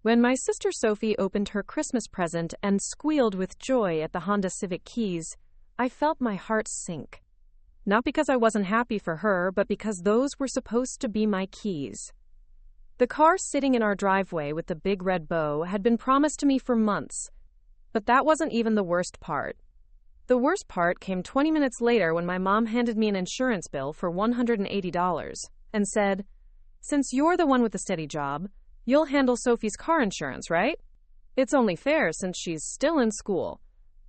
When my sister Sophie opened her Christmas present and squealed with joy at the Honda Civic keys, I felt my heart sink. Not because I wasn't happy for her, but because those were supposed to be my keys. The car sitting in our driveway with the big red bow had been promised to me for months. But that wasn't even the worst part. The worst part came 20 minutes later when my mom handed me an insurance bill for $180 and said, "Since you're the one with the steady job, you'll handle Sophie's car insurance, right? It's only fair since she's still in school.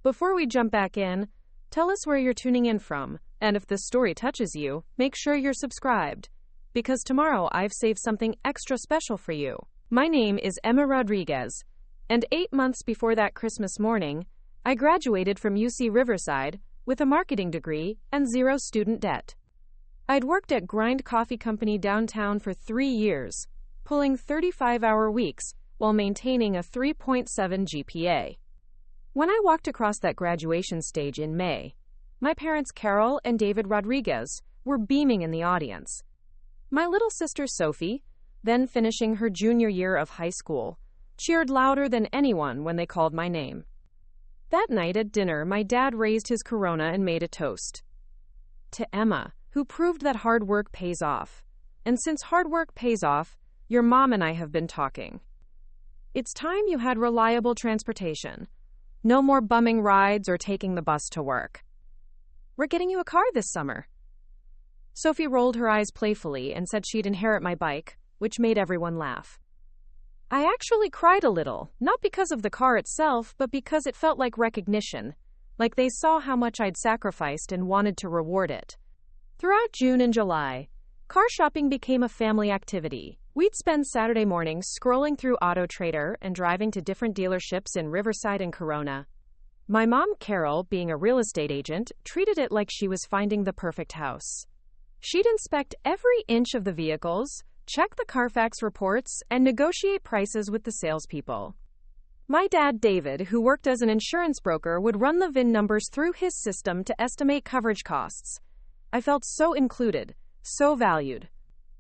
Before we jump back in, tell us where you're tuning in from, and if this story touches you, make sure you're subscribed, because tomorrow I've saved something extra special for you." My name is Emma Rodriguez, and 8 months before that Christmas morning, I graduated from UC Riverside with a marketing degree and 0 student debt. I'd worked at Grind Coffee Company downtown for 3 years, pulling 35-hour weeks while maintaining a 3.7 GPA. When I walked across that graduation stage in May, my parents Carol and David Rodriguez were beaming in the audience. My little sister Sophie, then finishing her junior year of high school, cheered louder than anyone when they called my name. That night at dinner, my dad raised his Corona and made a toast. To Emma, who proved that hard work pays off. And since hard work pays off, your mom and I have been talking. It's time you had reliable transportation. No more bumming rides or taking the bus to work. We're getting you a car this summer. Sophie rolled her eyes playfully and said she'd inherit my bike, which made everyone laugh. I actually cried a little, not because of the car itself, but because it felt like recognition, like they saw how much I'd sacrificed and wanted to reward it. Throughout June and July, car shopping became a family activity. We'd spend Saturday mornings scrolling through Auto Trader and driving to different dealerships in Riverside and Corona. My mom, Carol, being a real estate agent, treated it like she was finding the perfect house. She'd inspect every inch of the vehicles, check the Carfax reports, and negotiate prices with the salespeople. My dad, David, who worked as an insurance broker, would run the VIN numbers through his system to estimate coverage costs. I felt so included, so valued.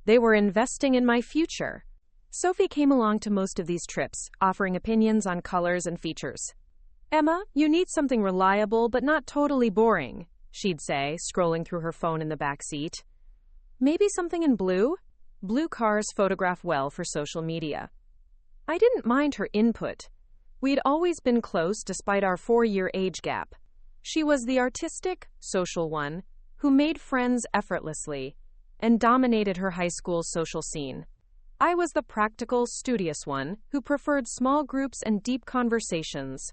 They were investing in my future. Sophie came along to most of these trips, offering opinions on colors and features. "Emma, you need something reliable but not totally boring," she'd say, scrolling through her phone in the back seat. "Maybe something in blue? Blue cars photograph well for social media." I didn't mind her input. We'd always been close despite our 4-year age gap. She was the artistic, social one, who made friends effortlessly and dominated her high school social scene. I was the practical, studious one who preferred small groups and deep conversations.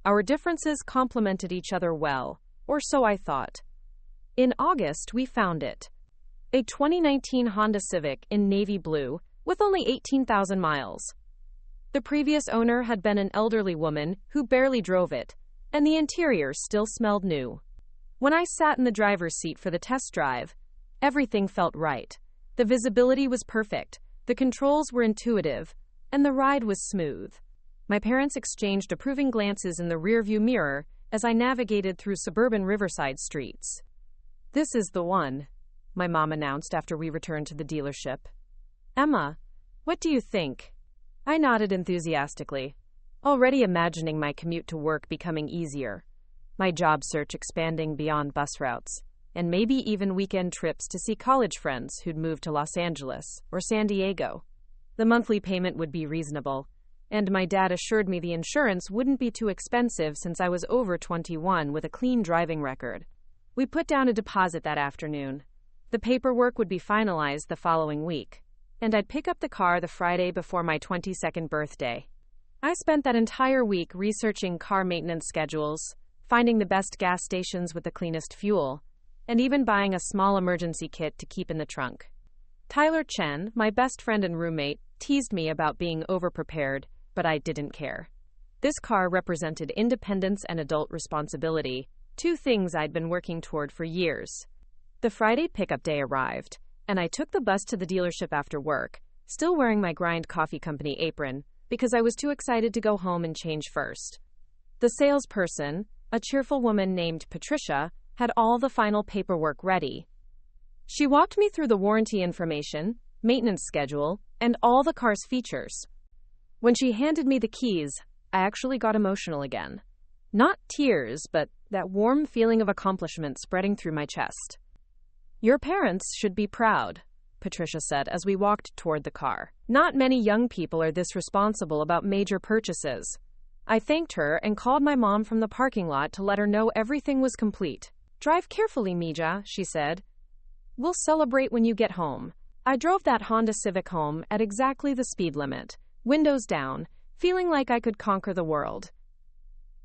Our differences complemented each other well, or so I thought. In August, we found it. A 2019 Honda Civic in navy blue with only 18,000 miles. The previous owner had been an elderly woman who barely drove it, and the interior still smelled new. When I sat in the driver's seat for the test drive, everything felt right. The visibility was perfect, the controls were intuitive, and the ride was smooth. My parents exchanged approving glances in the rearview mirror as I navigated through suburban Riverside streets. "This is the one," my mom announced after we returned to the dealership. "Emma, what do you think?" I nodded enthusiastically, already imagining my commute to work becoming easier, my job search expanding beyond bus routes, and maybe even weekend trips to see college friends who'd moved to Los Angeles or San Diego. The monthly payment would be reasonable, and my dad assured me the insurance wouldn't be too expensive since I was over 21 with a clean driving record. We put down a deposit that afternoon. The paperwork would be finalized the following week, and I'd pick up the car the Friday before my 22nd birthday. I spent that entire week researching car maintenance schedules, finding the best gas stations with the cleanest fuel, and even buying a small emergency kit to keep in the trunk. Tyler Chen, my best friend and roommate, teased me about being overprepared, but I didn't care. This car represented independence and adult responsibility, 2 things I'd been working toward for years. The Friday pickup day arrived, and I took the bus to the dealership after work, still wearing my Grind Coffee Company apron, because I was too excited to go home and change first. The salesperson, a cheerful woman named Patricia, had all the final paperwork ready. She walked me through the warranty information, maintenance schedule, and all the car's features. When she handed me the keys, I actually got emotional again. Not tears, but that warm feeling of accomplishment spreading through my chest. "Your parents should be proud," Patricia said as we walked toward the car. "Not many young people are this responsible about major purchases." I thanked her and called my mom from the parking lot to let her know everything was complete. "Drive carefully, Mija," she said. "We'll celebrate when you get home." I drove that Honda Civic home at exactly the speed limit, windows down, feeling like I could conquer the world.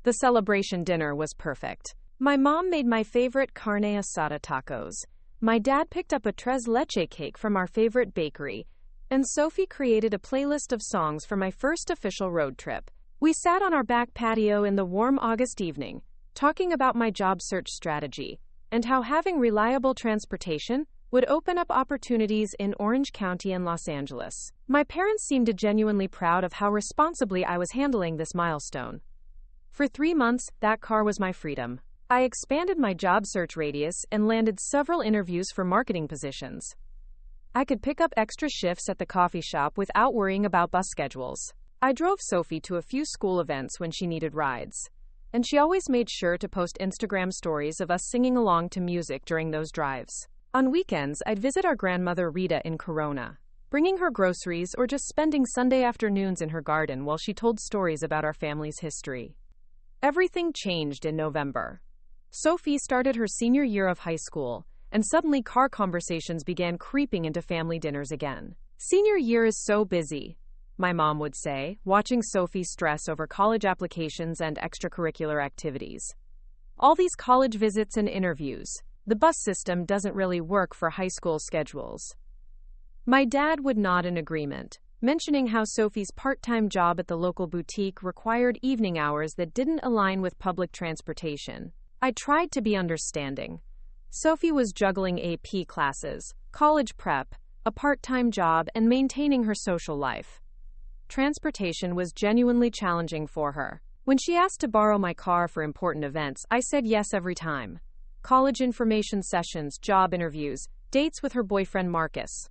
The celebration dinner was perfect. My mom made my favorite carne asada tacos. My dad picked up a tres leche cake from our favorite bakery, and Sophie created a playlist of songs for my first official road trip. We sat on our back patio in the warm August evening, talking about my job search strategy and how having reliable transportation would open up opportunities in Orange County and Los Angeles. My parents seemed genuinely proud of how responsibly I was handling this milestone. For 3 months, that car was my freedom. I expanded my job search radius and landed several interviews for marketing positions. I could pick up extra shifts at the coffee shop without worrying about bus schedules. I drove Sophie to a few school events when she needed rides, and she always made sure to post Instagram stories of us singing along to music during those drives. On weekends, I'd visit our grandmother Rita in Corona, bringing her groceries or just spending Sunday afternoons in her garden while she told stories about our family's history. Everything changed in November. Sophie started her senior year of high school, and suddenly car conversations began creeping into family dinners again. "Senior year is so busy," my mom would say, watching Sophie stress over college applications and extracurricular activities. "All these college visits and interviews. The bus system doesn't really work for high school schedules." My dad would nod in agreement, mentioning how Sophie's part-time job at the local boutique required evening hours that didn't align with public transportation. I tried to be understanding. Sophie was juggling AP classes, college prep, a part-time job, and maintaining her social life. Transportation was genuinely challenging for her. When she asked to borrow my car for important events, I said yes every time. College information sessions, job interviews, dates with her boyfriend Marcus.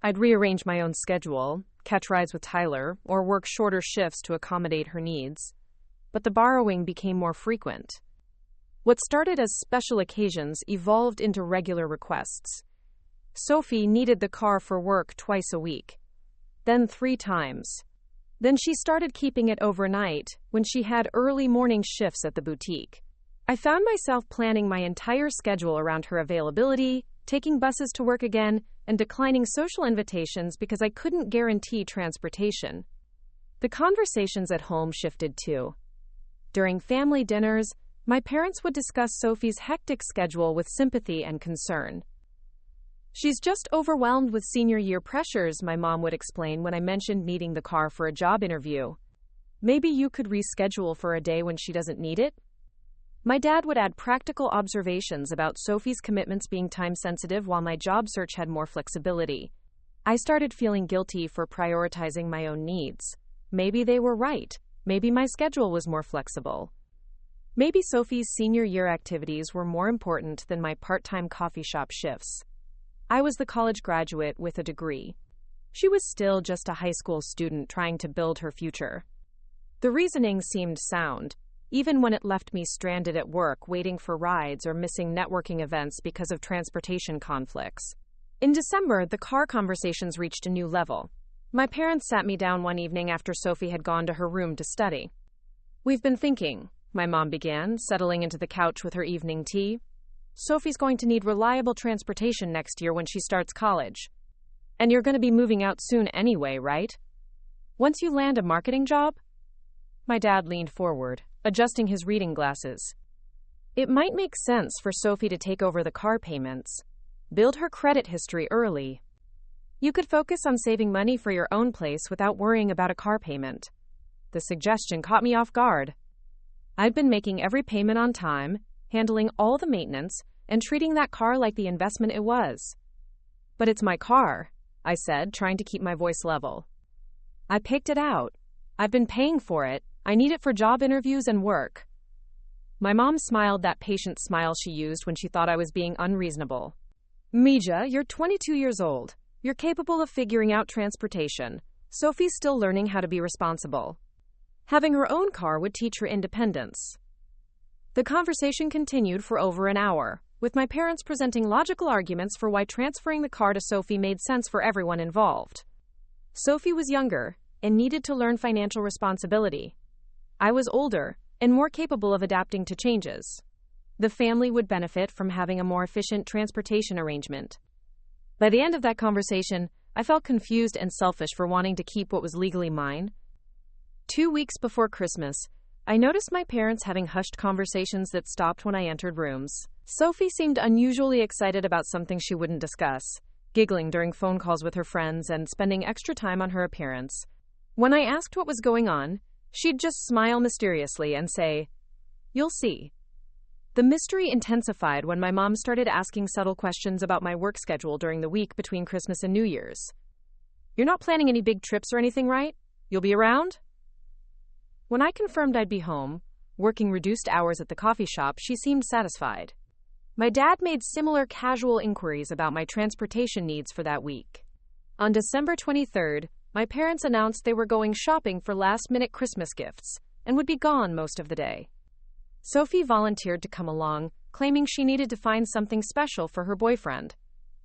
I'd rearrange my own schedule, catch rides with Tyler, or work shorter shifts to accommodate her needs. But the borrowing became more frequent. What started as special occasions evolved into regular requests. Sophie needed the car for work twice a week, then 3 times. Then she started keeping it overnight when she had early morning shifts at the boutique. I found myself planning my entire schedule around her availability, taking buses to work again, and declining social invitations because I couldn't guarantee transportation. The conversations at home shifted too. During family dinners, my parents would discuss Sophie's hectic schedule with sympathy and concern. "She's just overwhelmed with senior year pressures," my mom would explain when I mentioned needing the car for a job interview. "Maybe you could reschedule for a day when she doesn't need it?" My dad would add practical observations about Sophie's commitments being time-sensitive while my job search had more flexibility. I started feeling guilty for prioritizing my own needs. Maybe they were right. Maybe my schedule was more flexible. Maybe Sophie's senior year activities were more important than my part-time coffee shop shifts. I was the college graduate with a degree. She was still just a high school student trying to build her future. The reasoning seemed sound, even when it left me stranded at work waiting for rides or missing networking events because of transportation conflicts. In December, the car conversations reached a new level. My parents sat me down one evening after Sophie had gone to her room to study. "We've been thinking," my mom began, settling into the couch with her evening tea. "Sophie's going to need reliable transportation next year when she starts college. And you're going to be moving out soon anyway, right? Once you land a marketing job?" My dad leaned forward, adjusting his reading glasses. "It might make sense for Sophie to take over the car payments, build her credit history early. You could focus on saving money for your own place without worrying about a car payment." The suggestion caught me off guard. I'd been making every payment on time, handling all the maintenance, and treating that car like the investment it was. "But it's my car," I said, trying to keep my voice level. "I picked it out. I've been paying for it. I need it for job interviews and work." My mom smiled that patient smile she used when she thought I was being unreasonable. "Mija, you're 22 years old. You're capable of figuring out transportation. Sophie's still learning how to be responsible. Having her own car would teach her independence. The conversation continued for over an hour, with my parents presenting logical arguments for why transferring the car to Sophie made sense for everyone involved. Sophie was younger and needed to learn financial responsibility. I was older and more capable of adapting to changes. The family would benefit from having a more efficient transportation arrangement. By the end of that conversation, I felt confused and selfish for wanting to keep what was legally mine. 2 weeks before Christmas, I noticed my parents having hushed conversations that stopped when I entered rooms. Sophie seemed unusually excited about something she wouldn't discuss, giggling during phone calls with her friends and spending extra time on her appearance. When I asked what was going on, she'd just smile mysteriously and say, "You'll see." The mystery intensified when my mom started asking subtle questions about my work schedule during the week between Christmas and New Year's. "You're not planning any big trips or anything, right? You'll be around?" When I confirmed I'd be home, working reduced hours at the coffee shop, she seemed satisfied. My dad made similar casual inquiries about my transportation needs for that week. On December 23rd, my parents announced they were going shopping for last-minute Christmas gifts and would be gone most of the day. Sophie volunteered to come along, claiming she needed to find something special for her boyfriend.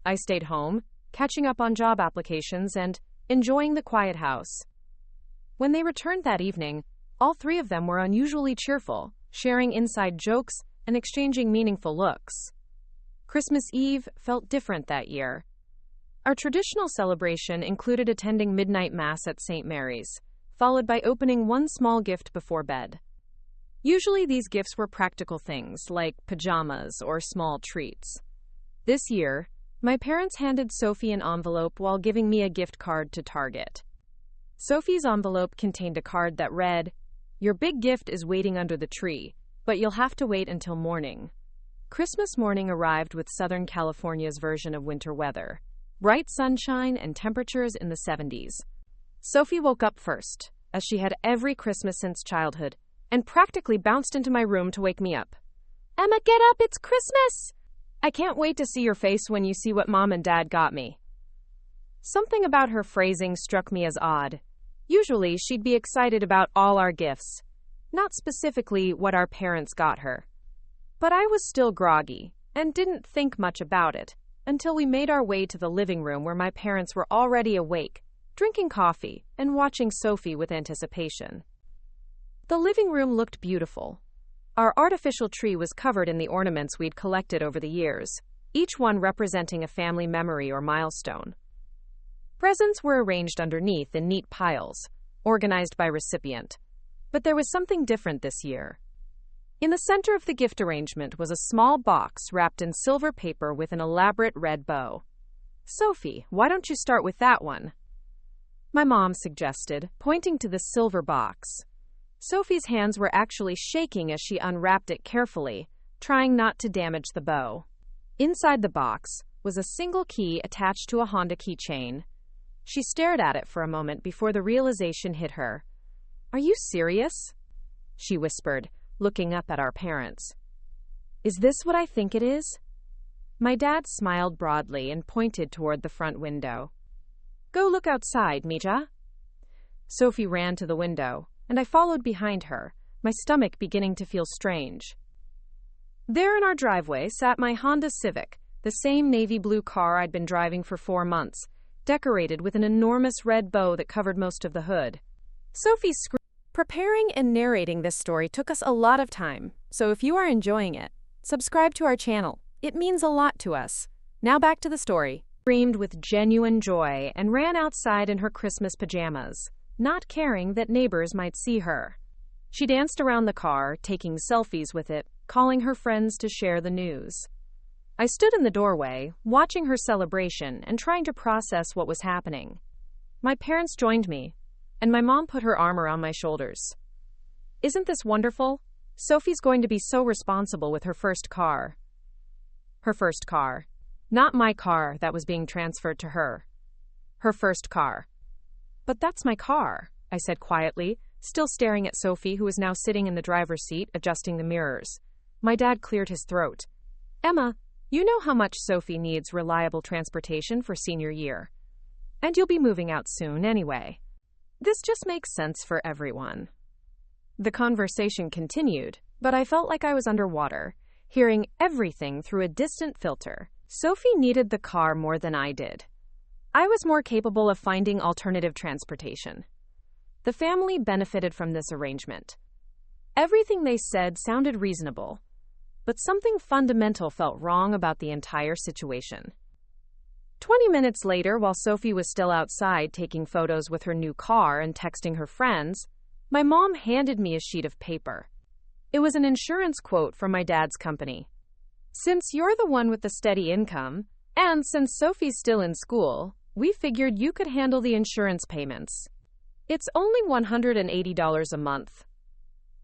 I stayed home, catching up on job applications and enjoying the quiet house. When they returned that evening, all three of them were unusually cheerful, sharing inside jokes and exchanging meaningful looks. Christmas Eve felt different that year. Our traditional celebration included attending midnight mass at St. Mary's, followed by opening one small gift before bed. Usually these gifts were practical things like pajamas or small treats. This year, my parents handed Sophie an envelope while giving me a gift card to Target. Sophie's envelope contained a card that read, "Your big gift is waiting under the tree, but you'll have to wait until morning." Christmas morning arrived with Southern California's version of winter weather. Bright sunshine and temperatures in the 70s. Sophie woke up first, as she had every Christmas since childhood, and practically bounced into my room to wake me up. "Emma, get up, it's Christmas! I can't wait to see your face when you see what Mom and Dad got me." Something about her phrasing struck me as odd. Usually, she'd be excited about all our gifts, not specifically what our parents got her. But I was still groggy, and didn't think much about it, until we made our way to the living room where my parents were already awake, drinking coffee and watching Sophie with anticipation. The living room looked beautiful. Our artificial tree was covered in the ornaments we'd collected over the years, each one representing a family memory or milestone. Presents were arranged underneath in neat piles, organized by recipient. But there was something different this year. In the center of the gift arrangement was a small box wrapped in silver paper with an elaborate red bow. "Sophie, why don't you start with that one?" my mom suggested, pointing to the silver box. Sophie's hands were actually shaking as she unwrapped it carefully, trying not to damage the bow. Inside the box was a single key attached to a Honda keychain. She stared at it for a moment before the realization hit her. "Are you serious?" she whispered, looking up at our parents. "Is this what I think it is?" My dad smiled broadly and pointed toward the front window. "Go look outside, Mija." Sophie ran to the window, and I followed behind her, my stomach beginning to feel strange. There in our driveway sat my Honda Civic, the same navy blue car I'd been driving for 4 months, decorated with an enormous red bow that covered most of the hood. Sophie screamed. Preparing and narrating this story took us a lot of time, so if you are enjoying it, subscribe to our channel. It means a lot to us. Now back to the story. Screamed with genuine joy and ran outside in her Christmas pajamas, not caring that neighbors might see her. She danced around the car, taking selfies with it, calling her friends to share the news. I stood in the doorway, watching her celebration and trying to process what was happening. My parents joined me, and my mom put her arm around my shoulders. "Isn't this wonderful? Sophie's going to be so responsible with her first car." Her first car. Not my car that was being transferred to her. Her first car. "But that's my car," I said quietly, still staring at Sophie, who was now sitting in the driver's seat, adjusting the mirrors. My dad cleared his throat. "Emma, you know how much Sophie needs reliable transportation for senior year. And you'll be moving out soon anyway." This just makes sense for everyone. The conversation continued, but I felt like I was underwater, hearing everything through a distant filter. Sophie needed the car more than I did. I was more capable of finding alternative transportation. The family benefited from this arrangement. Everything they said sounded reasonable, but something fundamental felt wrong about the entire situation. 20 minutes later, while Sophie was still outside taking photos with her new car and texting her friends, my mom handed me a sheet of paper. It was an insurance quote from my dad's company. "Since you're the one with the steady income, and since Sophie's still in school, we figured you could handle the insurance payments. It's only $180 a month.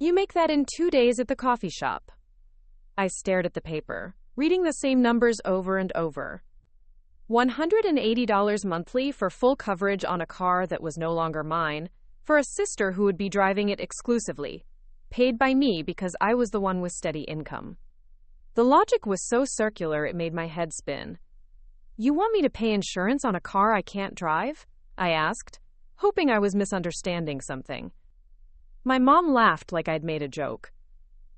You make that in 2 days at the coffee shop." I stared at the paper, reading the same numbers over and over. $180 monthly for full coverage on a car that was no longer mine, for a sister who would be driving it exclusively, paid by me because I was the one with steady income. The logic was so circular it made my head spin. "You want me to pay insurance on a car I can't drive?" I asked, hoping I was misunderstanding something. My mom laughed like I'd made a joke.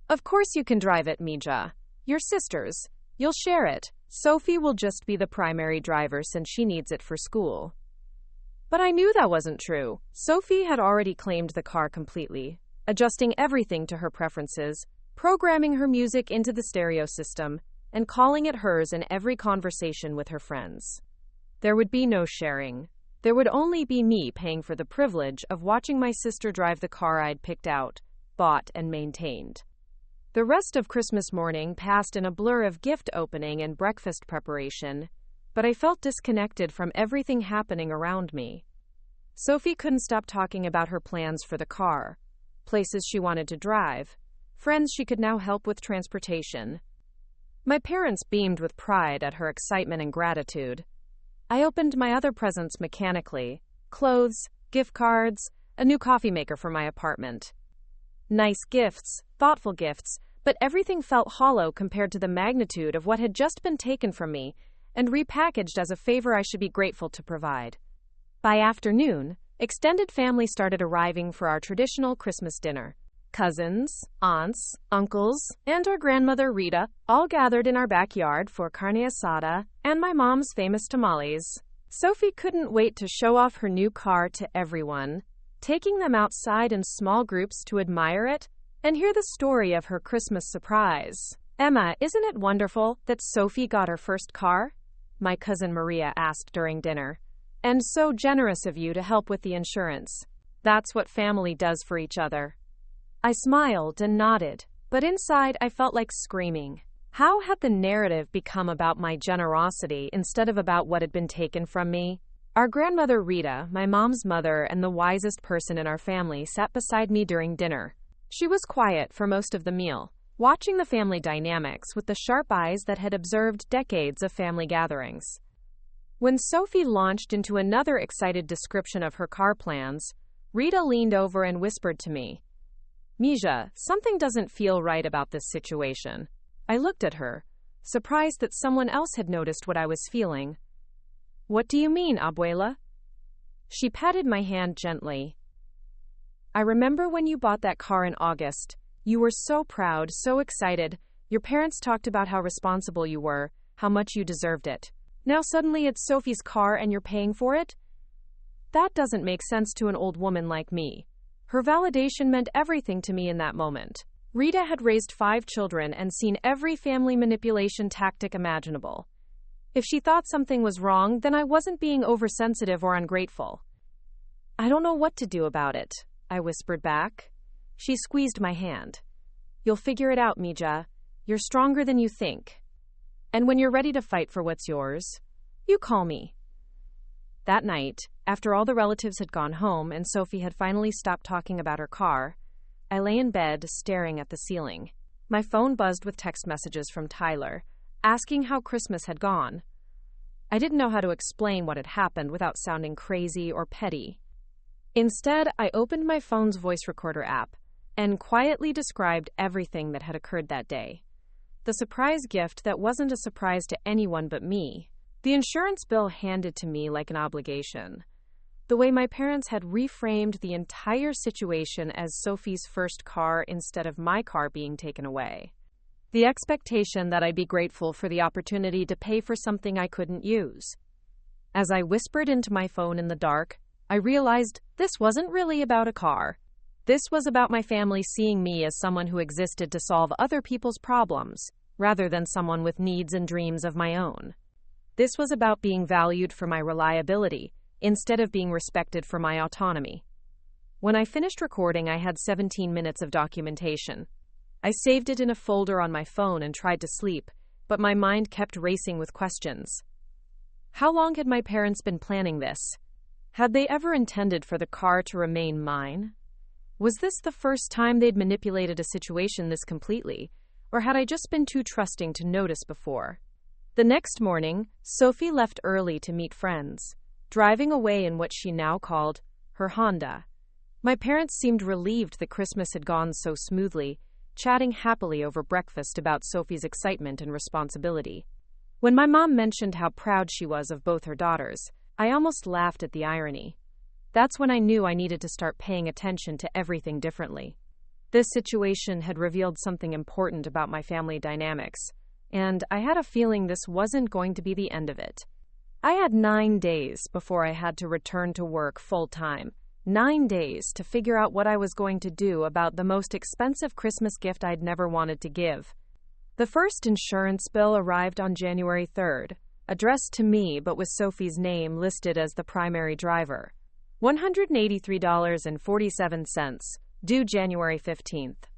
"Of course you can drive it, Mija. You're sisters. You'll share it. Sophie will just be the primary driver since she needs it for school." But I knew that wasn't true. Sophie had already claimed the car completely, adjusting everything to her preferences, programming her music into the stereo system, and calling it hers in every conversation with her friends. There would be no sharing. There would only be me paying for the privilege of watching my sister drive the car I'd picked out, bought, and maintained. The rest of Christmas morning passed in a blur of gift opening and breakfast preparation, but I felt disconnected from everything happening around me. Sophie couldn't stop talking about her plans for the car, places she wanted to drive, friends she could now help with transportation. My parents beamed with pride at her excitement and gratitude. I opened my other presents mechanically: clothes, gift cards, a new coffee maker for my apartment. Nice gifts, thoughtful gifts, but everything felt hollow compared to the magnitude of what had just been taken from me and repackaged as a favor I should be grateful to provide. By afternoon, extended family started arriving for our traditional Christmas dinner. Cousins, aunts, uncles, and our grandmother Rita all gathered in our backyard for carne asada and my mom's famous tamales. Sophie couldn't wait to show off her new car to everyone, taking them outside in small groups to admire it and hear the story of her Christmas surprise. "Emma, isn't it wonderful that Sophie got her first car?" my cousin Maria asked during dinner. "And so generous of you to help with the insurance. That's what family does for each other." I smiled and nodded, but inside I felt like screaming. How had the narrative become about my generosity instead of about what had been taken from me? Our grandmother Rita, my mom's mother and the wisest person in our family, sat beside me during dinner. She was quiet for most of the meal, watching the family dynamics with the sharp eyes that had observed decades of family gatherings. When Sophie launched into another excited description of her car plans, Rita leaned over and whispered to me, "Mija, something doesn't feel right about this situation." I looked at her, surprised that someone else had noticed what I was feeling. "What do you mean, abuela?" She patted my hand gently. "I remember when you bought that car in August. You were so proud, so excited. Your parents talked about how responsible you were, how much you deserved it. Now suddenly it's Sophie's car and you're paying for it? That doesn't make sense to an old woman like me." Her validation meant everything to me in that moment. Rita had raised 5 children and seen every family manipulation tactic imaginable. If she thought something was wrong, then I wasn't being oversensitive or ungrateful. "I don't know what to do about it," I whispered back. She squeezed my hand. "You'll figure it out, Mija. You're stronger than you think. And when you're ready to fight for what's yours, you call me." That night, after all the relatives had gone home and Sophie had finally stopped talking about her car, I lay in bed staring at the ceiling. My phone buzzed with text messages from Tyler, asking how Christmas had gone. I didn't know how to explain what had happened without sounding crazy or petty. Instead, I opened my phone's voice recorder app and quietly described everything that had occurred that day. The surprise gift that wasn't a surprise to anyone but me. The insurance bill handed to me like an obligation. the way my parents had reframed the entire situation as Sophie's first car instead of my car being taken away. The expectation that I'd be grateful for the opportunity to pay for something I couldn't use. As I whispered into my phone in the dark, I realized this wasn't really about a car. This was about my family seeing me as someone who existed to solve other people's problems, rather than someone with needs and dreams of my own. This was about being valued for my reliability, instead of being respected for my autonomy. When I finished recording, I had 17 minutes of documentation. I saved it in a folder on my phone and tried to sleep, but my mind kept racing with questions. How long had my parents been planning this? Had they ever intended for the car to remain mine? Was this the first time they'd manipulated a situation this completely, or had I just been too trusting to notice before? The next morning, Sophie left early to meet friends, driving away in what she now called her Honda. My parents seemed relieved that Christmas had gone so smoothly, chatting happily over breakfast about Sophie's excitement and responsibility. When my mom mentioned how proud she was of both her daughters, I almost laughed at the irony. That's when I knew I needed to start paying attention to everything differently. This situation had revealed something important about my family dynamics, and I had a feeling this wasn't going to be the end of it. I had 9 days before I had to return to work full-time. 9 days to figure out what I was going to do about the most expensive Christmas gift I'd never wanted to give. The first insurance bill arrived on January 3rd, addressed to me but with Sophie's name listed as the primary driver. $183.47, due January 15th.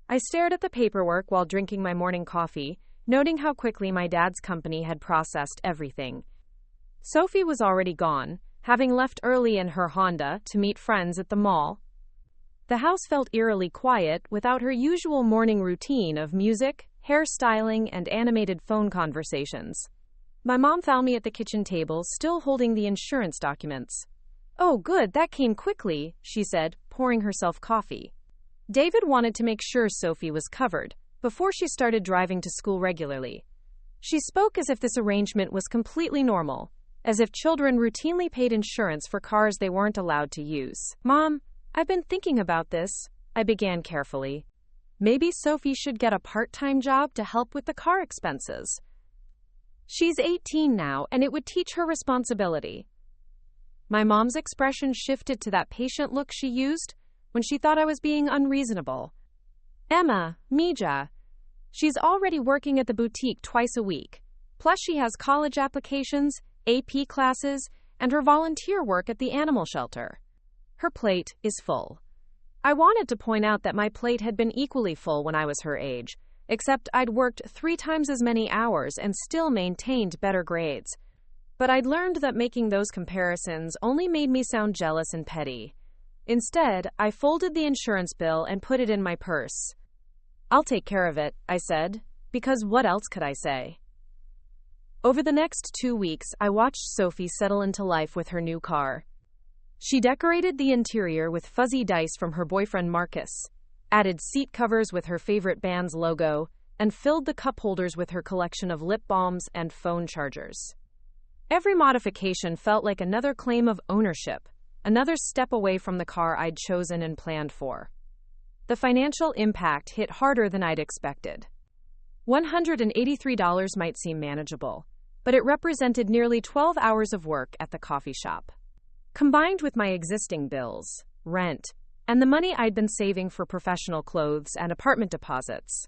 I stared at the paperwork while drinking my morning coffee, noting how quickly my dad's company had processed everything. Sophie was already gone, having left early in her Honda to meet friends at the mall. The house felt eerily quiet without her usual morning routine of music, hairstyling, and animated phone conversations. My mom found me at the kitchen table, still holding the insurance documents. "Oh, good, that came quickly," she said, pouring herself coffee. David wanted to make sure Sophie was covered before she started driving to school regularly. She spoke as if this arrangement was completely normal, as if children routinely paid insurance for cars they weren't allowed to use. "Mom, I've been thinking about this," I began carefully. "Maybe Sophie should get a part-time job to help with the car expenses. She's 18 now, and it would teach her responsibility." My mom's expression shifted to that patient look she used when she thought I was being unreasonable. "Emma, Mija, she's already working at the boutique twice a week. Plus she has college applications, AP classes, and her volunteer work at the animal shelter. Her plate is full." I wanted to point out that my plate had been equally full when I was her age, except I'd worked 3 times as many hours and still maintained better grades. But I'd learned that making those comparisons only made me sound jealous and petty. Instead, I folded the insurance bill and put it in my purse. "I'll take care of it," I said, because what else could I say? Over the next 2 weeks, I watched Sophie settle into life with her new car. She decorated the interior with fuzzy dice from her boyfriend Marcus, added seat covers with her favorite band's logo, and filled the cup holders with her collection of lip balms and phone chargers. Every modification felt like another claim of ownership, another step away from the car I'd chosen and planned for. The financial impact hit harder than I'd expected. $183 might seem manageable, but it represented nearly 12 hours of work at the coffee shop. Combined with my existing bills, rent, and the money I'd been saving for professional clothes and apartment deposits,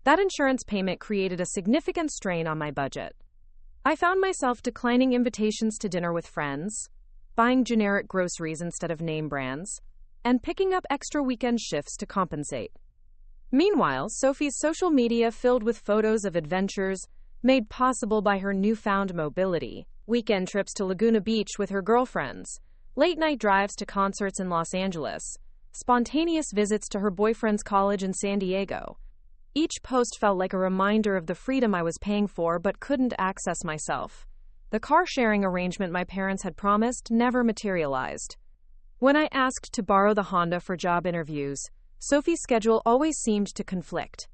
that insurance payment created a significant strain on my budget. I found myself declining invitations to dinner with friends, buying generic groceries instead of name brands, and picking up extra weekend shifts to compensate. Meanwhile, Sophie's social media filled with photos of adventures made possible by her newfound mobility, weekend trips to Laguna Beach with her girlfriends, late-night drives to concerts in Los Angeles, spontaneous visits to her boyfriend's college in San Diego. Each post felt like a reminder of the freedom I was paying for but couldn't access myself. The car-sharing arrangement my parents had promised never materialized. When I asked to borrow the Honda for job interviews, Sophie's schedule always seemed to conflict.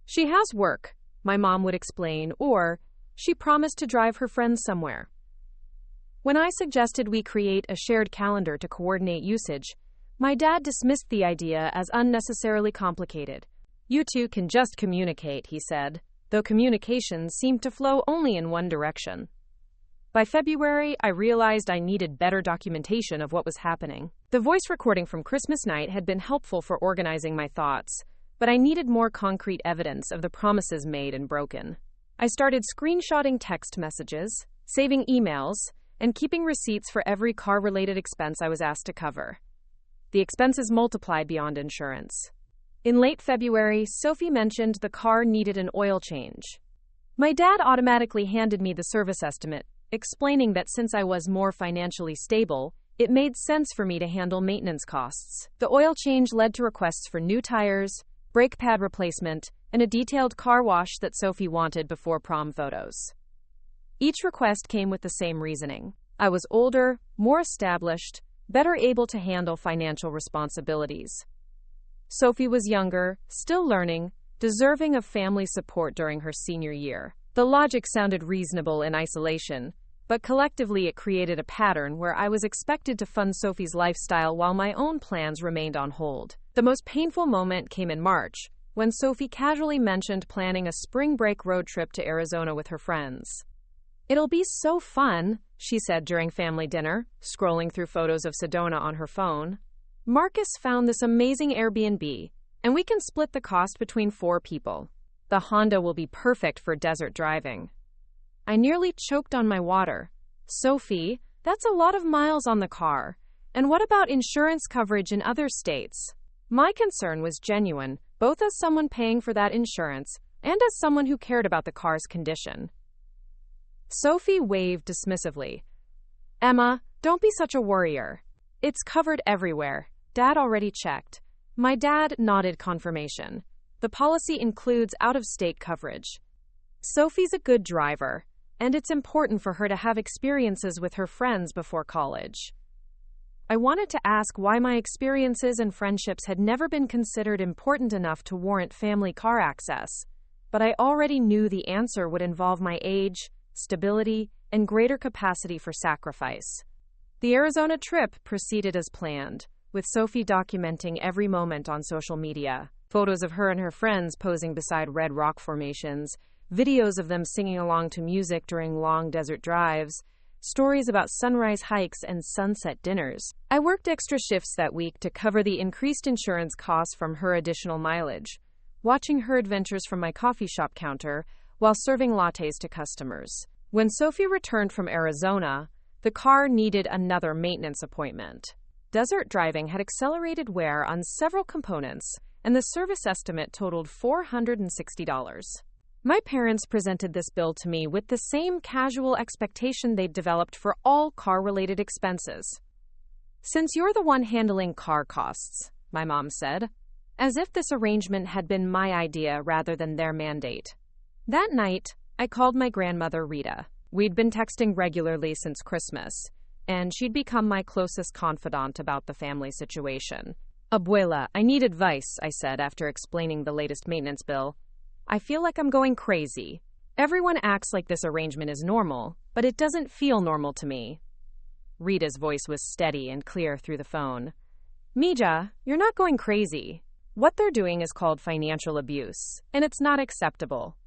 "She has work," my mom would explain, or "she promised to drive her friends somewhere." When I suggested we create a shared calendar to coordinate usage, my dad dismissed the idea as unnecessarily complicated. "You two can just communicate," he said, though communications seemed to flow only in one direction. By February, I realized I needed better documentation of what was happening. The voice recording from Christmas night had been helpful for organizing my thoughts, but I needed more concrete evidence of the promises made and broken. I started screenshotting text messages, saving emails, and keeping receipts for every car-related expense I was asked to cover. The expenses multiplied beyond insurance. In late February, Sophie mentioned the car needed an oil change. My dad automatically handed me the service estimate, explaining that since I was more financially stable, it made sense for me to handle maintenance costs. The oil change led to requests for new tires, brake pad replacement, and a detailed car wash that Sophie wanted before prom photos. Each request came with the same reasoning. I was older, more established, better able to handle financial responsibilities. Sophie was younger, still learning, deserving of family support during her senior year. The logic sounded reasonable in isolation, but collectively it created a pattern where I was expected to fund Sophie's lifestyle while my own plans remained on hold. The most painful moment came in March, when Sophie casually mentioned planning a spring break road trip to Arizona with her friends. "It'll be so fun," she said during family dinner, scrolling through photos of Sedona on her phone. "Marcus found this amazing Airbnb, and we can split the cost between 4 people. The Honda will be perfect for desert driving." I nearly choked on my water. "Sophie, that's a lot of miles on the car. And what about insurance coverage in other states?" My concern was genuine, both as someone paying for that insurance and as someone who cared about the car's condition. Sophie waved dismissively. "Emma, don't be such a worrier. It's covered everywhere. Dad already checked." My dad nodded confirmation. "The policy includes out-of-state coverage. Sophie's a good driver, and it's important for her to have experiences with her friends before college." I wanted to ask why my experiences and friendships had never been considered important enough to warrant family car access, but I already knew the answer would involve my age, stability, and greater capacity for sacrifice. The Arizona trip proceeded as planned, with Sophie documenting every moment on social media. Photos of her and her friends posing beside red rock formations, videos of them singing along to music during long desert drives, stories about sunrise hikes and sunset dinners. I worked extra shifts that week to cover the increased insurance costs from her additional mileage, watching her adventures from my coffee shop counter while serving lattes to customers. When Sophie returned from Arizona, the car needed another maintenance appointment. Desert driving had accelerated wear on several components, and the service estimate totaled $460. My parents presented this bill to me with the same casual expectation they'd developed for all car-related expenses. "Since you're the one handling car costs," my mom said, as if this arrangement had been my idea rather than their mandate. That night, I called my grandmother Rita. We'd been texting regularly since Christmas, and she'd become my closest confidant about the family situation. "Abuela, I need advice," I said after explaining the latest maintenance bill. "I feel like I'm going crazy. Everyone acts like this arrangement is normal, but it doesn't feel normal to me." Rita's voice was steady and clear through the phone. "Mija, you're not going crazy. What they're doing is called financial abuse, and it's not acceptable.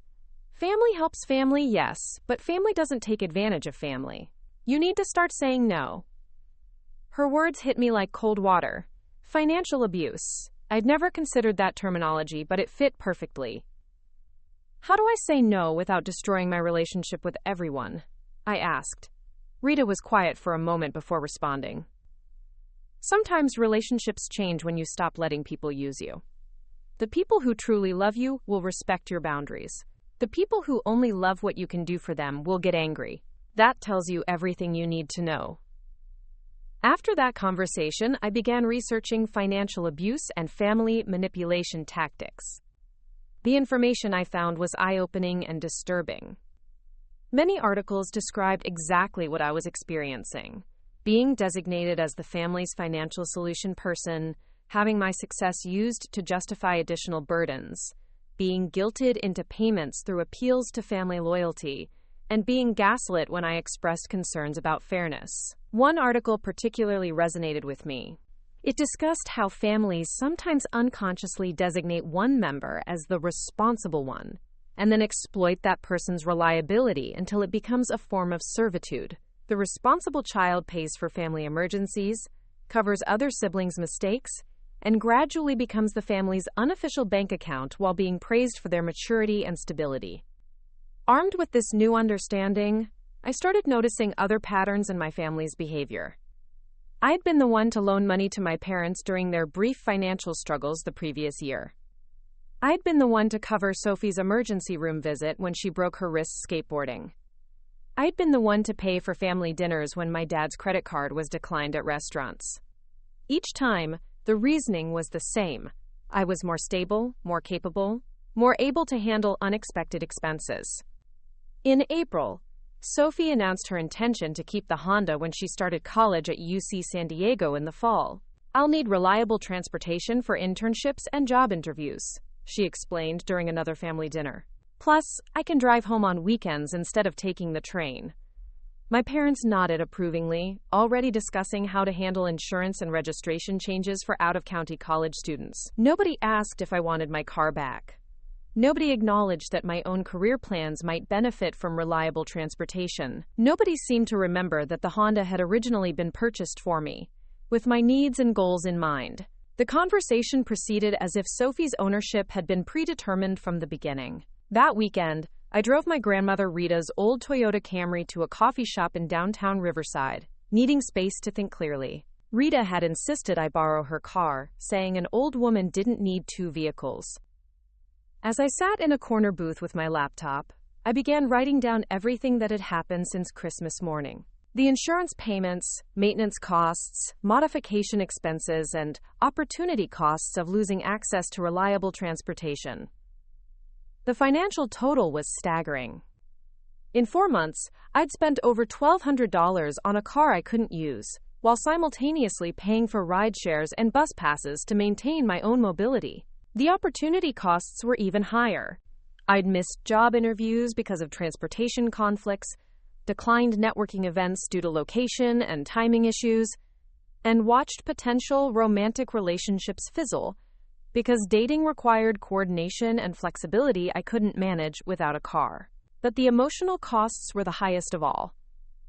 Family helps family, yes, but family doesn't take advantage of family. You need to start saying no." Her words hit me like cold water. Financial abuse. I'd never considered that terminology, but it fit perfectly. "How do I say no without destroying my relationship with everyone?" I asked. Rita was quiet for a moment before responding. "Sometimes relationships change when you stop letting people use you. The people who truly love you will respect your boundaries. The people who only love what you can do for them will get angry. That tells you everything you need to know." After that conversation, I began researching financial abuse and family manipulation tactics. The information I found was eye-opening and disturbing. Many articles described exactly what I was experiencing: being designated as the family's financial solution person, having my success used to justify additional burdens, being guilted into payments through appeals to family loyalty, and being gaslit when I expressed concerns about fairness. One article particularly resonated with me. It discussed how families sometimes unconsciously designate one member as the responsible one, and then exploit that person's reliability until it becomes a form of servitude. The responsible child pays for family emergencies, covers other siblings' mistakes, and gradually becomes the family's unofficial bank account while being praised for their maturity and stability. Armed with this new understanding, I started noticing other patterns in my family's behavior. I'd been the one to loan money to my parents during their brief financial struggles the previous year. I'd been the one to cover Sophie's emergency room visit when she broke her wrist skateboarding. I'd been the one to pay for family dinners when my dad's credit card was declined at restaurants. Each time, the reasoning was the same. I was more stable, more capable, more able to handle unexpected expenses. In April, Sophie announced her intention to keep the Honda when she started college at UC San Diego in the fall. "I'll need reliable transportation for internships and job interviews," she explained during another family dinner. "Plus, I can drive home on weekends instead of taking the train." My parents nodded approvingly, already discussing how to handle insurance and registration changes for out-of-county college students. Nobody asked if I wanted my car back. Nobody acknowledged that my own career plans might benefit from reliable transportation. Nobody seemed to remember that the Honda had originally been purchased for me, with my needs and goals in mind. The conversation proceeded as if Sophie's ownership had been predetermined from the beginning. That weekend, I drove my grandmother Rita's old Toyota Camry to a coffee shop in downtown Riverside, needing space to think clearly. Rita had insisted I borrow her car, saying an old woman didn't need two vehicles. As I sat in a corner booth with my laptop, I began writing down everything that had happened since Christmas morning. The insurance payments, maintenance costs, modification expenses, and opportunity costs of losing access to reliable transportation. The financial total was staggering. In 4 months, I'd spent over $1,200 on a car I couldn't use, while simultaneously paying for ride shares and bus passes to maintain my own mobility. The opportunity costs were even higher. I'd missed job interviews because of transportation conflicts, declined networking events due to location and timing issues, and watched potential romantic relationships fizzle because dating required coordination and flexibility I couldn't manage without a car. But the emotional costs were the highest of all.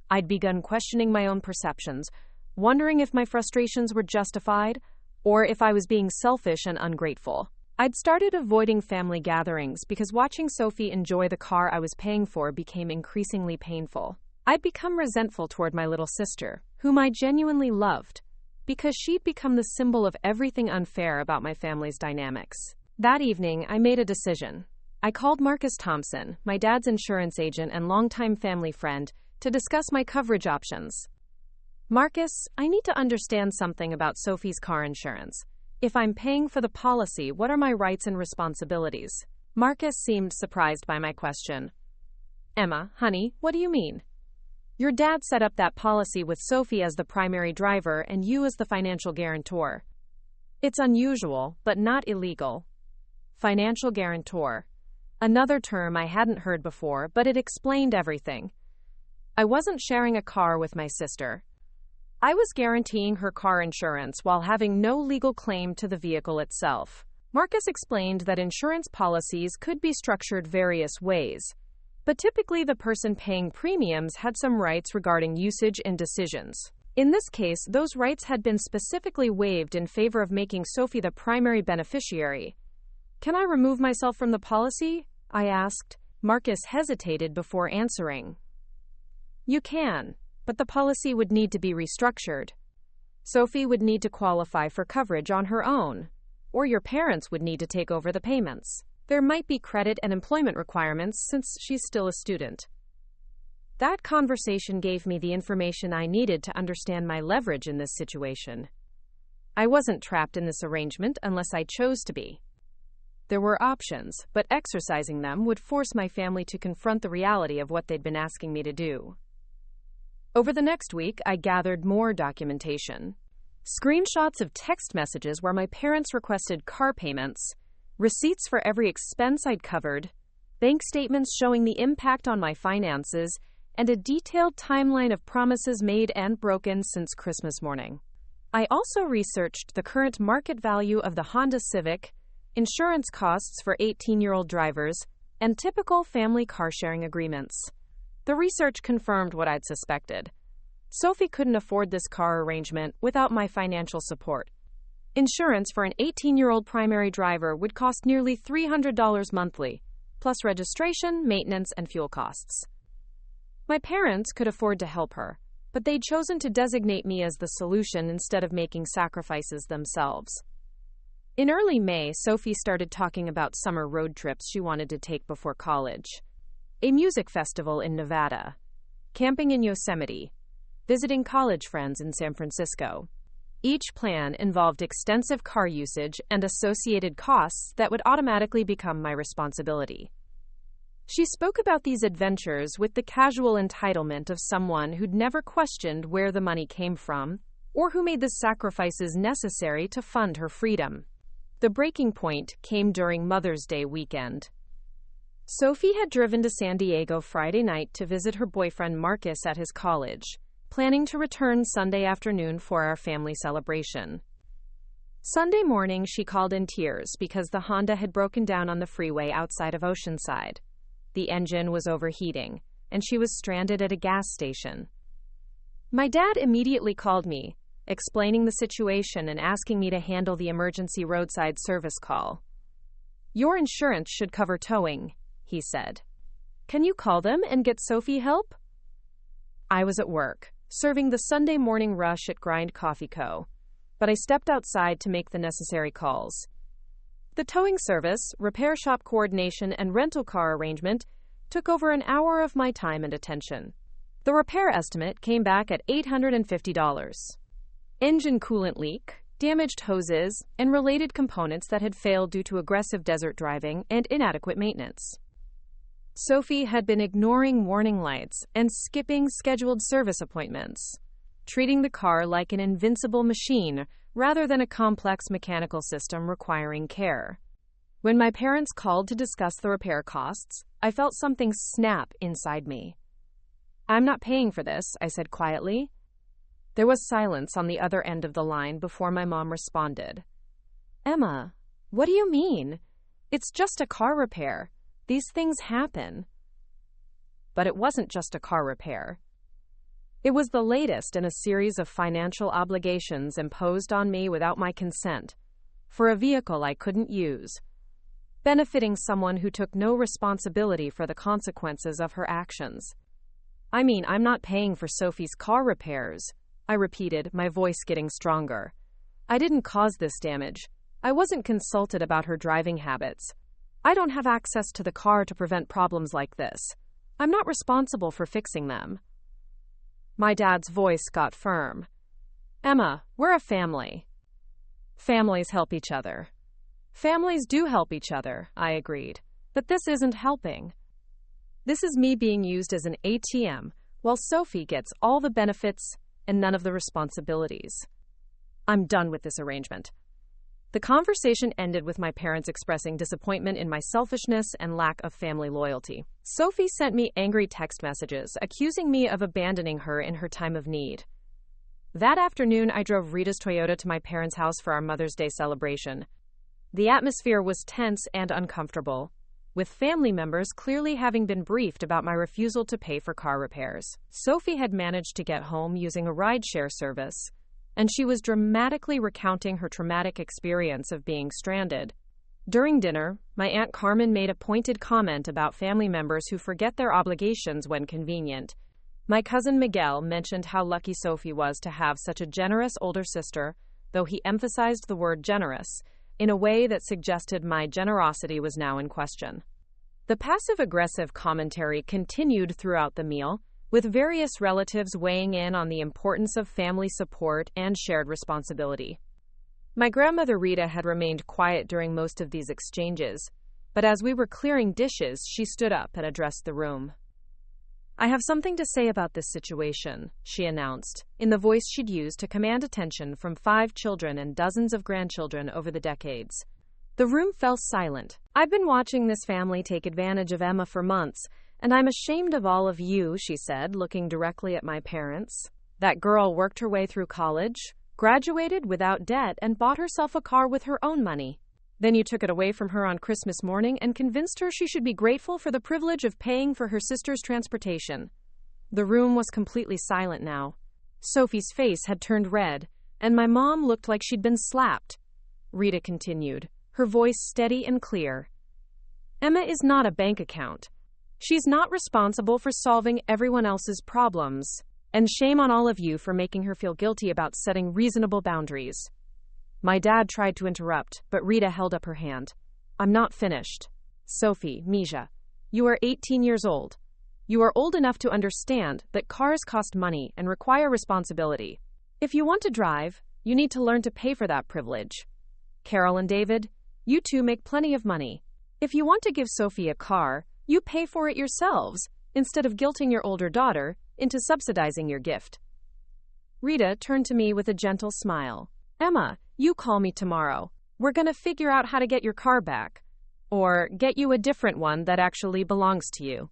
I'd begun questioning my own perceptions, wondering if my frustrations were justified or if I was being selfish and ungrateful. I'd started avoiding family gatherings because watching Sophie enjoy the car I was paying for became increasingly painful. I'd become resentful toward my little sister, whom I genuinely loved, because she'd become the symbol of everything unfair about my family's dynamics. That evening, I made a decision. I called Marcus Thompson, my dad's insurance agent and longtime family friend, to discuss my coverage options. "Marcus, I need to understand something about Sophie's car insurance. If I'm paying for the policy, what are my rights and responsibilities?" Marcus seemed surprised by my question. "Emma, honey, what do you mean? Your dad set up that policy with Sophie as the primary driver and you as the financial guarantor. It's unusual, but not illegal." Financial guarantor. Another term I hadn't heard before, but it explained everything. I wasn't sharing a car with my sister. I was guaranteeing her car insurance while having no legal claim to the vehicle itself. Marcus explained that insurance policies could be structured various ways, but typically the person paying premiums had some rights regarding usage and decisions. In this case, those rights had been specifically waived in favor of making Sophie the primary beneficiary. "Can I remove myself from the policy?" I asked. Marcus hesitated before answering. "You can, but the policy would need to be restructured. Sophie would need to qualify for coverage on her own, or your parents would need to take over the payments. There might be credit and employment requirements since she's still a student." That conversation gave me the information I needed to understand my leverage in this situation. I wasn't trapped in this arrangement unless I chose to be. There were options, but exercising them would force my family to confront the reality of what they'd been asking me to do. Over the next week, I gathered more documentation. Screenshots of text messages where my parents requested car payments, receipts for every expense I'd covered, bank statements showing the impact on my finances, and a detailed timeline of promises made and broken since Christmas morning. I also researched the current market value of the Honda Civic, insurance costs for 18-year-old drivers, and typical family car-sharing agreements. The research confirmed what I'd suspected. Sophie couldn't afford this car arrangement without my financial support. Insurance for an 18-year-old primary driver would cost nearly $300 monthly, plus registration, maintenance, and fuel costs. My parents could afford to help her, but they'd chosen to designate me as the solution instead of making sacrifices themselves. In early May, Sophie started talking about summer road trips she wanted to take before college. A music festival in Nevada, camping in Yosemite, visiting college friends in San Francisco. Each plan involved extensive car usage and associated costs that would automatically become my responsibility. She spoke about these adventures with the casual entitlement of someone who'd never questioned where the money came from or who made the sacrifices necessary to fund her freedom. The breaking point came during Mother's Day weekend. Sophie had driven to San Diego Friday night to visit her boyfriend Marcus at his college, planning to return Sunday afternoon for our family celebration. Sunday morning, she called in tears because the Honda had broken down on the freeway outside of Oceanside. The engine was overheating, and she was stranded at a gas station. My dad immediately called me, explaining the situation and asking me to handle the emergency roadside service call. "Your insurance should cover towing," he said. "Can you call them and get Sophie help?" I was at work, serving the Sunday morning rush at Grind Coffee Co., but I stepped outside to make the necessary calls. The towing service, repair shop coordination, and rental car arrangement took over an hour of my time and attention. The repair estimate came back at $850. Engine coolant leak, damaged hoses, and related components that had failed due to aggressive desert driving and inadequate maintenance. Sophie had been ignoring warning lights and skipping scheduled service appointments, treating the car like an invincible machine rather than a complex mechanical system requiring care. When my parents called to discuss the repair costs, I felt something snap inside me. "I'm not paying for this," I said quietly. There was silence on the other end of the line before my mom responded. "Emma, what do you mean? It's just a car repair. These things happen." But it wasn't just a car repair. It was the latest in a series of financial obligations imposed on me without my consent, for a vehicle I couldn't use, benefiting someone who took no responsibility for the consequences of her actions. I'm not paying for Sophie's car repairs," I repeated, my voice getting stronger. "I didn't cause this damage. I wasn't consulted about her driving habits. I don't have access to the car to prevent problems like this. I'm not responsible for fixing them." My dad's voice got firm. "Emma, we're a family." "Families help each other." "Families do help each other," I agreed. "But this isn't helping. This is me being used as an ATM, while Sophie gets all the benefits and none of the responsibilities. I'm done with this arrangement." The conversation ended with my parents expressing disappointment in my selfishness and lack of family loyalty. Sophie sent me angry text messages, accusing me of abandoning her in her time of need. That afternoon, I drove Rita's Toyota to my parents' house for our Mother's Day celebration. The atmosphere was tense and uncomfortable, with family members clearly having been briefed about my refusal to pay for car repairs. Sophie had managed to get home using a rideshare service, and she was dramatically recounting her traumatic experience of being stranded. During dinner, my Aunt Carmen made a pointed comment about family members who forget their obligations when convenient. My cousin Miguel mentioned how lucky Sophie was to have such a generous older sister, though he emphasized the word generous in a way that suggested my generosity was now in question. The passive-aggressive commentary continued throughout the meal, with various relatives weighing in on the importance of family support and shared responsibility. My grandmother Rita had remained quiet during most of these exchanges, but as we were clearing dishes, she stood up and addressed the room. "I have something to say about this situation," she announced, in the voice she'd used to command attention from 5 children and dozens of grandchildren over the decades. The room fell silent. I've been watching this family take advantage of Emma for months, and I'm ashamed of all of you, she said, looking directly at my parents. That girl worked her way through college, graduated without debt, and bought herself a car with her own money. Then you took it away from her on Christmas morning and convinced her she should be grateful for the privilege of paying for her sister's transportation. The room was completely silent now. Sophie's face had turned red, and my mom looked like she'd been slapped. Rita continued, her voice steady and clear. Emma is not a bank account. She's not responsible for solving everyone else's problems. And shame on all of you for making her feel guilty about setting reasonable boundaries. My dad tried to interrupt, but Rita held up her hand. I'm not finished. Sophie, Misha, you are 18 years old. You are old enough to understand that cars cost money and require responsibility. If you want to drive, you need to learn to pay for that privilege. Carol and David, you two make plenty of money. If you want to give Sophie a car, you pay for it yourselves, instead of guilting your older daughter into subsidizing your gift. Rita turned to me with a gentle smile. Emma, you call me tomorrow. We're going to figure out how to get your car back. Or get you a different one that actually belongs to you.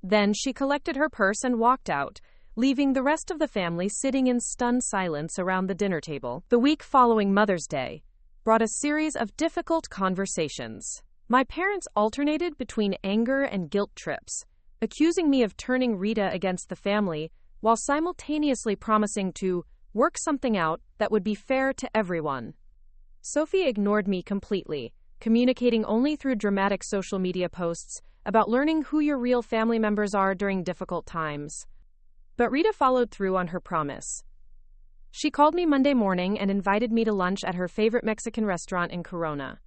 Then she collected her purse and walked out, leaving the rest of the family sitting in stunned silence around the dinner table. The week following Mother's Day brought a series of difficult conversations. My parents alternated between anger and guilt trips, accusing me of turning Rita against the family while simultaneously promising to work something out that would be fair to everyone. Sophie ignored me completely, communicating only through dramatic social media posts about learning who your real family members are during difficult times. But Rita followed through on her promise. She called me Monday morning and invited me to lunch at her favorite Mexican restaurant in Corona.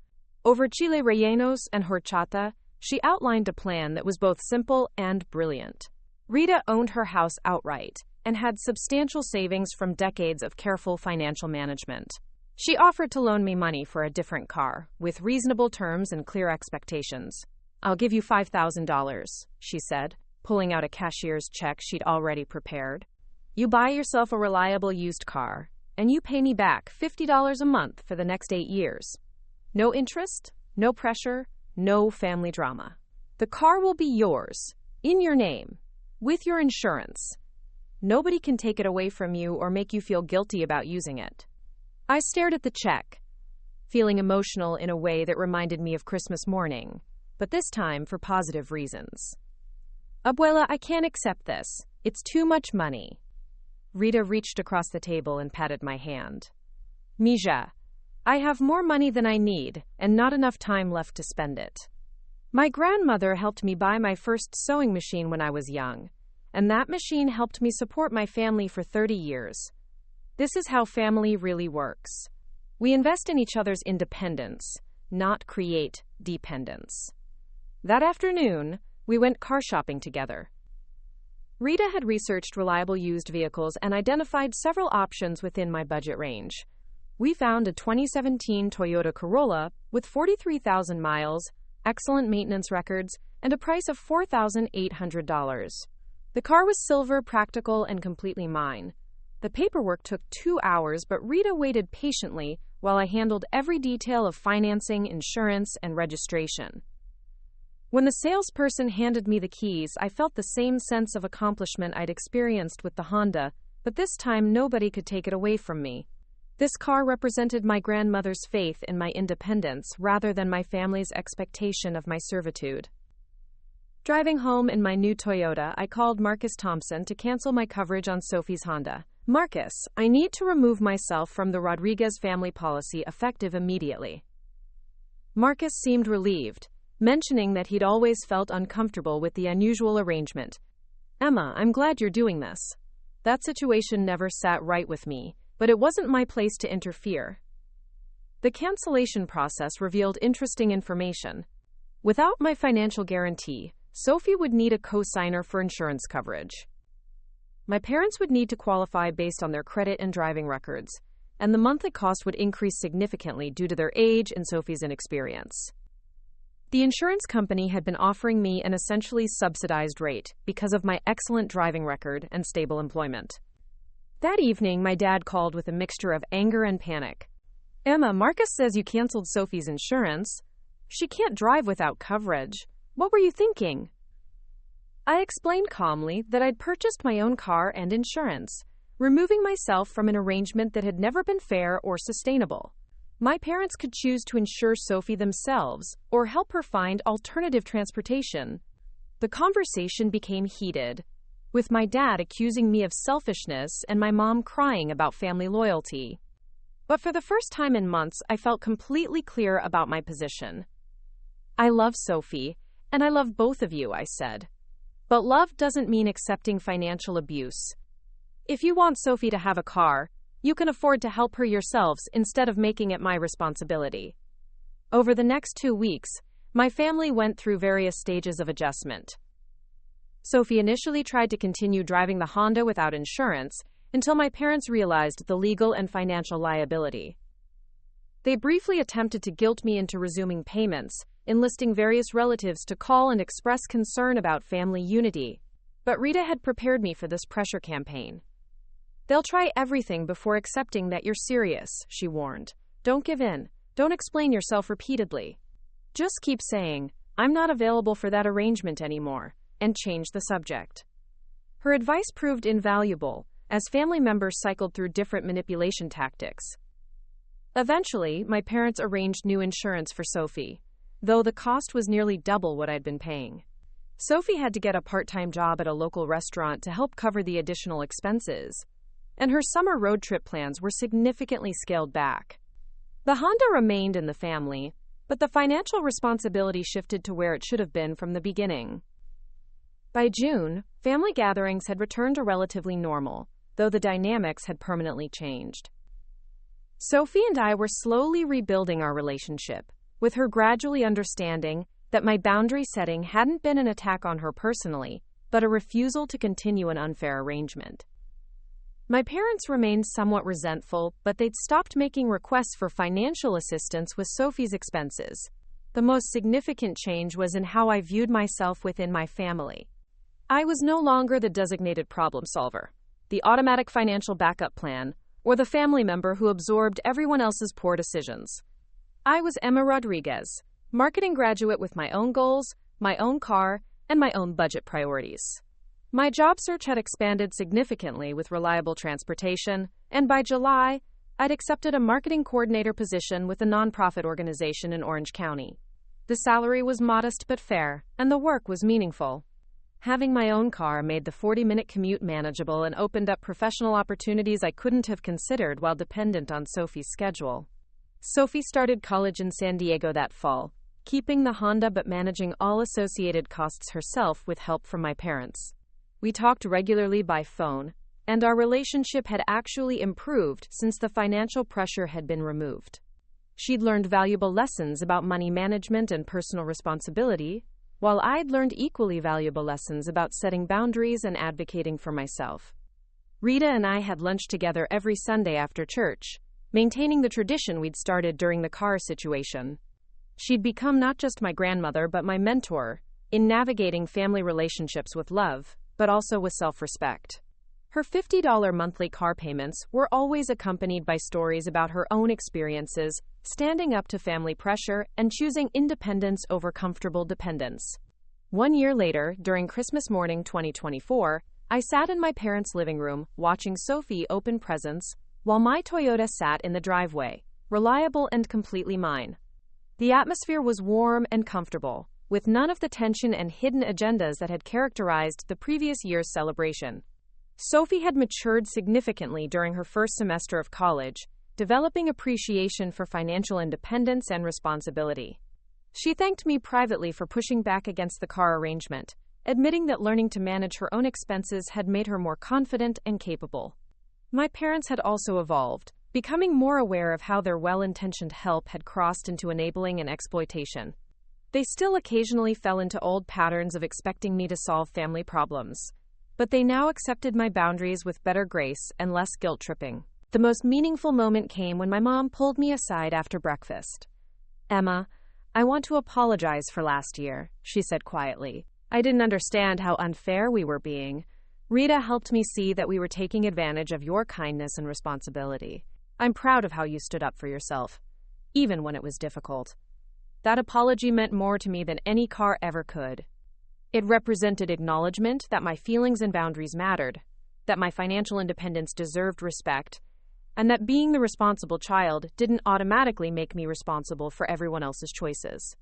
Over chile rellenos and horchata, she outlined a plan that was both simple and brilliant. Rita owned her house outright and had substantial savings from decades of careful financial management. She offered to loan me money for a different car, with reasonable terms and clear expectations. I'll give you $5,000, she said, pulling out a cashier's check she'd already prepared. You buy yourself a reliable used car, and you pay me back $50 a month for the next 8 years. No interest, no pressure, no family drama. The car will be yours, in your name, with your insurance. Nobody can take it away from you or make you feel guilty about using it. I stared at the check, feeling emotional in a way that reminded me of Christmas morning, but this time for positive reasons. Abuela, I can't accept this. It's too much money. Rita reached across the table and patted my hand. Misha, I have more money than I need, and not enough time left to spend it. My grandmother helped me buy my first sewing machine when I was young, and that machine helped me support my family for 30 years. This is how family really works. We invest in each other's independence, not create dependence. That afternoon, we went car shopping together. Rita had researched reliable used vehicles and identified several options within my budget range. We found a 2017 Toyota Corolla with 43,000 miles, excellent maintenance records, and a price of $4,800. The car was silver, practical, and completely mine. The paperwork took 2 hours, but Rita waited patiently while I handled every detail of financing, insurance, and registration. When the salesperson handed me the keys, I felt the same sense of accomplishment I'd experienced with the Honda, but this time nobody could take it away from me. This car represented my grandmother's faith in my independence rather than my family's expectation of my servitude. Driving home in my new Toyota, I called Marcus Thompson to cancel my coverage on Sophie's Honda. Marcus, I need to remove myself from the Rodriguez family policy effective immediately. Marcus seemed relieved, mentioning that he'd always felt uncomfortable with the unusual arrangement. Emma, I'm glad you're doing this. That situation never sat right with me, but it wasn't my place to interfere. The cancellation process revealed interesting information. Without my financial guarantee, Sophie would need a co-signer for insurance coverage. My parents would need to qualify based on their credit and driving records, and the monthly cost would increase significantly due to their age and Sophie's inexperience. The insurance company had been offering me an essentially subsidized rate because of my excellent driving record and stable employment. That evening, my dad called with a mixture of anger and panic. Emma, Marcus says you canceled Sophie's insurance. She can't drive without coverage. What were you thinking? I explained calmly that I'd purchased my own car and insurance, removing myself from an arrangement that had never been fair or sustainable. My parents could choose to insure Sophie themselves or help her find alternative transportation. The conversation became heated, with my dad accusing me of selfishness and my mom crying about family loyalty. But for the first time in months, I felt completely clear about my position. I love Sophie, and I love both of you, I said. But love doesn't mean accepting financial abuse. If you want Sophie to have a car, you can afford to help her yourselves instead of making it my responsibility. Over the next 2 weeks, my family went through various stages of adjustment. Sophie initially tried to continue driving the Honda without insurance until my parents realized the legal and financial liability. They briefly attempted to guilt me into resuming payments, enlisting various relatives to call and express concern about family unity. But Rita had prepared me for this pressure campaign. They'll try everything before accepting that you're serious, she warned. Don't give in. Don't explain yourself repeatedly. Just keep saying, I'm not available for that arrangement anymore, and change the subject. Her advice proved invaluable, as family members cycled through different manipulation tactics. Eventually, my parents arranged new insurance for Sophie, though the cost was nearly double what I'd been paying. Sophie had to get a part-time job at a local restaurant to help cover the additional expenses, and her summer road trip plans were significantly scaled back. The Honda remained in the family, but the financial responsibility shifted to where it should have been from the beginning. By June, family gatherings had returned to relatively normal, though the dynamics had permanently changed. Sophie and I were slowly rebuilding our relationship, with her gradually understanding that my boundary setting hadn't been an attack on her personally, but a refusal to continue an unfair arrangement. My parents remained somewhat resentful, but they'd stopped making requests for financial assistance with Sophie's expenses. The most significant change was in how I viewed myself within my family. I was no longer the designated problem solver, the automatic financial backup plan, or the family member who absorbed everyone else's poor decisions. I was Emma Rodriguez, marketing graduate with my own goals, my own car, and my own budget priorities. My job search had expanded significantly with reliable transportation, and by July, I'd accepted a marketing coordinator position with a nonprofit organization in Orange County. The salary was modest but fair, and the work was meaningful. Having my own car made the 40-minute commute manageable and opened up professional opportunities I couldn't have considered while dependent on Sophie's schedule. Sophie started college in San Diego that fall, keeping the Honda but managing all associated costs herself with help from my parents. We talked regularly by phone, and our relationship had actually improved since the financial pressure had been removed. She'd learned valuable lessons about money management and personal responsibility, while I'd learned equally valuable lessons about setting boundaries and advocating for myself. Rita and I had lunch together every Sunday after church, maintaining the tradition we'd started during the car situation. She'd become not just my grandmother but my mentor in navigating family relationships with love, but also with self-respect. Her $50 monthly car payments were always accompanied by stories about her own experiences, standing up to family pressure, and choosing independence over comfortable dependence. 1 year later, during Christmas morning 2024, I sat in my parents' living room, watching Sophie open presents, while my Toyota sat in the driveway, reliable and completely mine. The atmosphere was warm and comfortable, with none of the tension and hidden agendas that had characterized the previous year's celebration. Sophie had matured significantly during her first semester of college, developing appreciation for financial independence and responsibility. She thanked me privately for pushing back against the car arrangement, admitting that learning to manage her own expenses had made her more confident and capable. My parents had also evolved, becoming more aware of how their well-intentioned help had crossed into enabling and exploitation. They still occasionally fell into old patterns of expecting me to solve family problems, but they now accepted my boundaries with better grace and less guilt-tripping. The most meaningful moment came when my mom pulled me aside after breakfast. "Emma, I want to apologize for last year," she said quietly. "I didn't understand how unfair we were being. Rita helped me see that we were taking advantage of your kindness and responsibility. I'm proud of how you stood up for yourself, even when it was difficult." That apology meant more to me than any car ever could. It represented acknowledgement that my feelings and boundaries mattered, that my financial independence deserved respect, and that being the responsible child didn't automatically make me responsible for everyone else's choices.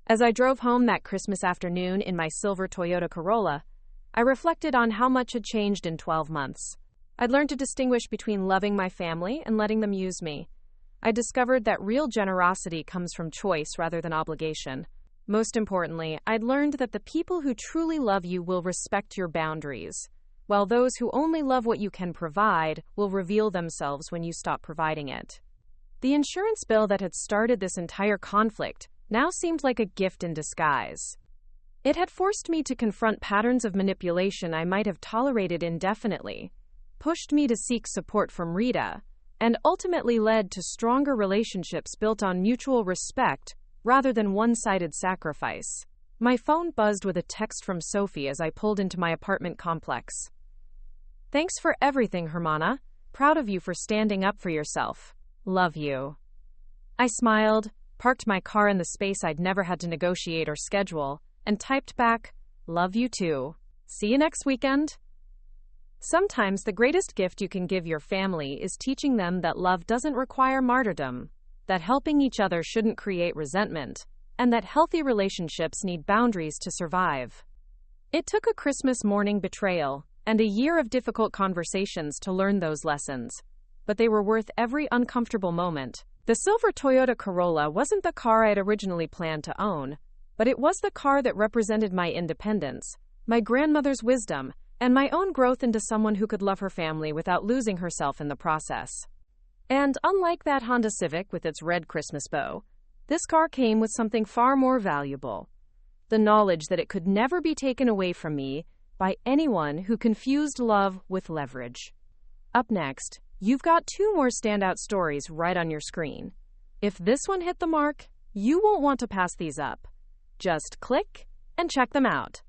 As I drove home that Christmas afternoon in my silver Toyota Corolla, I reflected on how much had changed in 12 months. I'd learned to distinguish between loving my family and letting them use me. I discovered that real generosity comes from choice rather than obligation. Most importantly, I'd learned that the people who truly love you will respect your boundaries, while those who only love what you can provide will reveal themselves when you stop providing it. The insurance bill that had started this entire conflict now seemed like a gift in disguise. It had forced me to confront patterns of manipulation I might have tolerated indefinitely, pushed me to seek support from Rita, and ultimately led to stronger relationships built on mutual respect rather than one-sided sacrifice. My phone buzzed with a text from Sophie as I pulled into my apartment complex. "Thanks for everything, Hermana. Proud of you for standing up for yourself. Love you." I smiled, parked my car in the space I'd never had to negotiate or schedule, and typed back, "Love you too. See you next weekend." Sometimes the greatest gift you can give your family is teaching them that love doesn't require martyrdom, that helping each other shouldn't create resentment, and that healthy relationships need boundaries to survive. It took a Christmas morning betrayal and a year of difficult conversations to learn those lessons, but they were worth every uncomfortable moment. The silver Toyota Corolla wasn't the car I'd originally planned to own, but it was the car that represented my independence, my grandmother's wisdom, and my own growth into someone who could love her family without losing herself in the process. And unlike that Honda Civic with its red Christmas bow, this car came with something far more valuable: the knowledge that it could never be taken away from me by anyone who confused love with leverage. Up next, you've got 2 more standout stories right on your screen. If this one hit the mark, you won't want to pass these up. Just click and check them out.